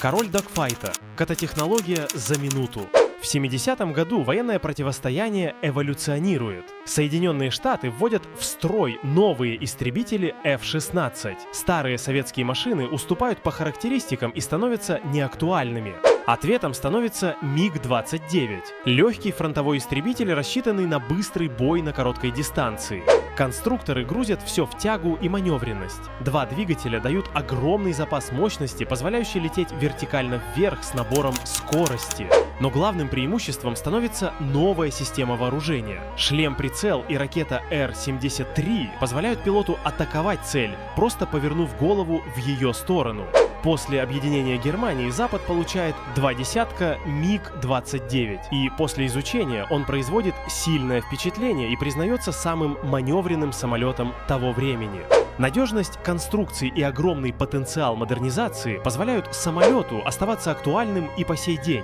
Король догфайта. Кататехнология за минуту. В 70-м году военное противостояние эволюционирует. Соединенные Штаты вводят в строй новые истребители F-16. Старые советские машины уступают по характеристикам и становятся неактуальными. Ответом становится МиГ-29. Легкий фронтовой истребитель, рассчитанный на быстрый бой на короткой дистанции. Конструкторы грузят все в тягу и маневренность. Два двигателя дают огромный запас мощности, позволяющий лететь вертикально вверх с набором скорости. Но главным преимуществом становится новая система вооружения. Шлем-прицел и ракета Р-73 позволяют пилоту атаковать цель, просто повернув голову в ее сторону. После объединения Германии Запад получает два десятка МиГ-29, и после изучения он производит сильное впечатление и признается самым маневренным самолетом того времени. Надежность конструкции и огромный потенциал модернизации позволяют самолету оставаться актуальным и по сей день.